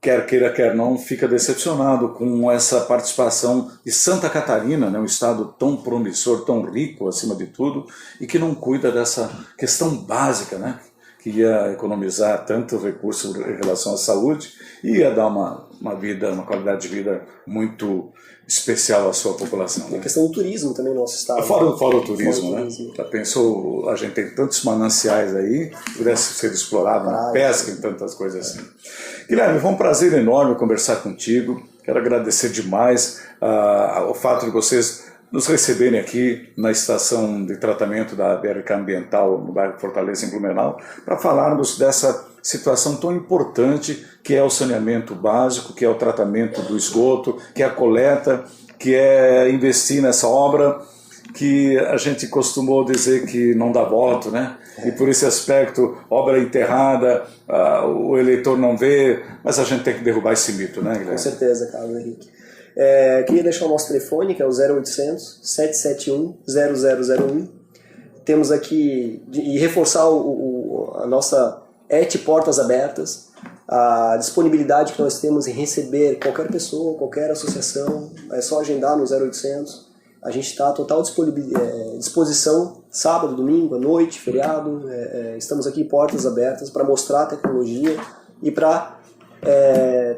quer queira, quer não, fica decepcionado com essa participação de Santa Catarina, né, um estado tão promissor, tão rico acima de tudo, e que não cuida dessa questão básica, né, que ia economizar tanto recurso em relação à saúde e ia dar uma qualidade de vida muito especial à sua população. Né? A questão do turismo também no nosso estado. Fora o turismo, né? Já pensou, a gente tem tantos mananciais aí, pudesse ser explorado na pesca e tantas coisas assim. Guilherme, foi um prazer enorme conversar contigo. Quero agradecer demais o fato de vocês nos receberem aqui na estação de tratamento da BRK Ambiental no bairro Fortaleza, em Blumenau, para falarmos dessa situação tão importante que é o saneamento básico, que é o tratamento do esgoto, que é a coleta, que é investir nessa obra que a gente costumou dizer que não dá voto, né? E por esse aspecto, obra enterrada, o eleitor não vê, mas a gente tem que derrubar esse mito, né, Guilherme? Com certeza, Carlos Henrique. Queria deixar o nosso telefone, que é o 0800 771 0001. Temos aqui, e reforçar a nossa Portas Abertas, a disponibilidade que nós temos em receber qualquer pessoa, qualquer associação, é só agendar no 0800. A gente está à total disposição, sábado, domingo, à noite, feriado. Estamos aqui portas abertas para mostrar a tecnologia e para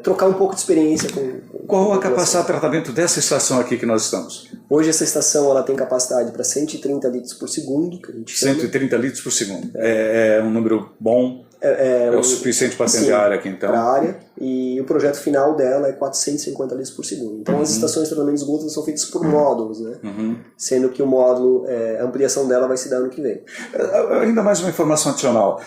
trocar um pouco de experiência com Qual a capacidade de tratamento dessa estação aqui que nós estamos? Hoje essa estação ela tem capacidade para 130 litros por segundo, que a gente chama. 130 litros por segundo. É um número bom, é o suficiente para atender a área aqui, então? Para a área, e o projeto final dela é 450 litros por segundo. Então as estações de tratamento de esgoto são feitas por módulos, né? Sendo que o módulo, a ampliação dela vai se dar ano que vem. Ainda mais uma informação adicional.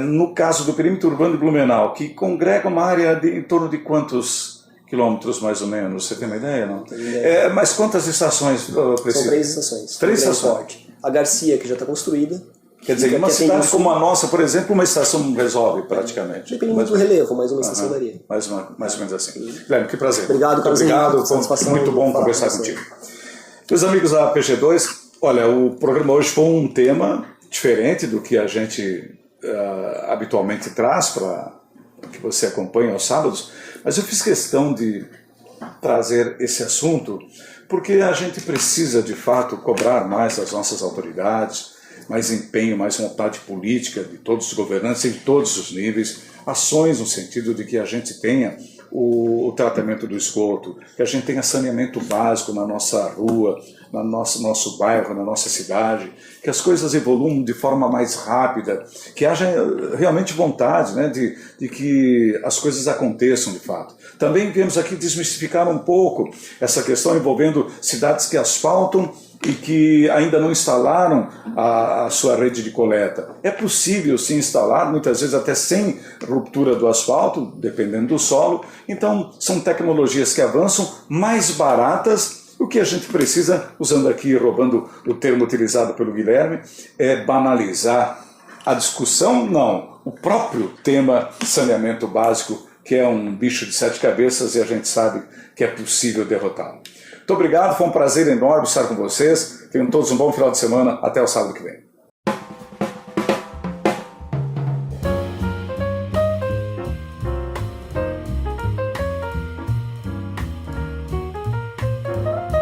No caso do perímetro urbano de Blumenau, que congrega uma área em torno de quantos quilômetros, mais ou menos? Você tem uma ideia, não? Tenho ideia. Mas quantas estações precisam? São 3 estações. 3 estações. A Garcia, que já está construída. Quer dizer, em uma cidade como a nossa, por exemplo, uma estação resolve praticamente. Depende muito do relevo, mas uma estação daria. Mais ou menos assim. Guilherme, que prazer. Obrigado, Carlos. Obrigado, foi muito bom conversar contigo. Meus amigos da PG2, olha, o programa hoje foi um tema diferente do que a gente habitualmente traz para que você acompanhe aos sábados, mas eu fiz questão de trazer esse assunto porque a gente precisa, de fato, cobrar mais das nossas autoridades, mais empenho, mais vontade política de todos os governantes em todos os níveis, ações no sentido de que a gente tenha o tratamento do esgoto, que a gente tenha saneamento básico na nossa rua, no nosso bairro, na nossa cidade, que as coisas evoluam de forma mais rápida, que haja realmente vontade, né, de que as coisas aconteçam de fato. Também viemos aqui desmistificar um pouco essa questão envolvendo cidades que asfaltam e que ainda não instalaram a sua rede de coleta. É possível se instalar, muitas vezes até sem ruptura do asfalto, dependendo do solo. Então, são tecnologias que avançam, mais baratas. O que a gente precisa, usando aqui, roubando o termo utilizado pelo Guilherme, é banalizar a discussão, não, o próprio tema saneamento básico, que é um bicho de 7 cabeças e a gente sabe que é possível derrotá-lo. Muito obrigado, foi um prazer enorme estar com vocês. Tenham todos um bom final de semana. Até o sábado que vem.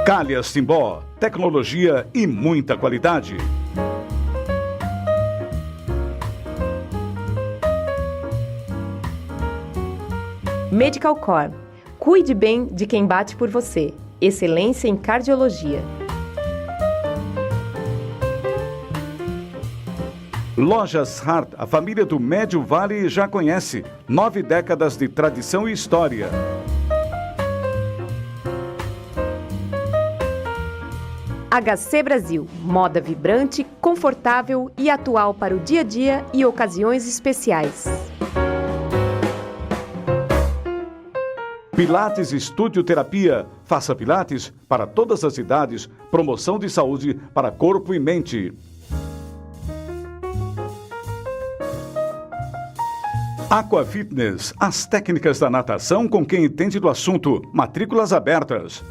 Calhas Timbó, tecnologia e muita qualidade. Medical Core. Cuide bem de quem bate por você. Excelência em cardiologia. Lojas Hart, a família do Médio Vale já conhece. 9 décadas de tradição e história. HC Brasil. Moda vibrante, confortável e atual para o dia a dia e ocasiões especiais. Pilates Estúdio Terapia. Faça Pilates para todas as idades. Promoção de saúde para corpo e mente. Aqua Fitness. As técnicas da natação com quem entende do assunto. Matrículas abertas.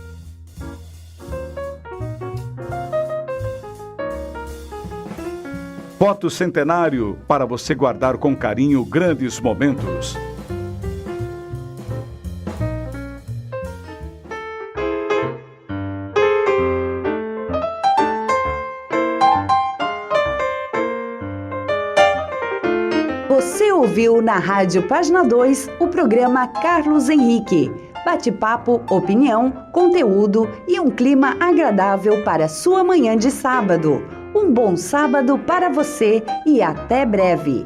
Foto Centenário. Para você guardar com carinho grandes momentos. Você ouviu na Rádio Página 2 o programa Carlos Henrique. Bate-papo, opinião, conteúdo e um clima agradável para sua manhã de sábado. Um bom sábado para você e até breve.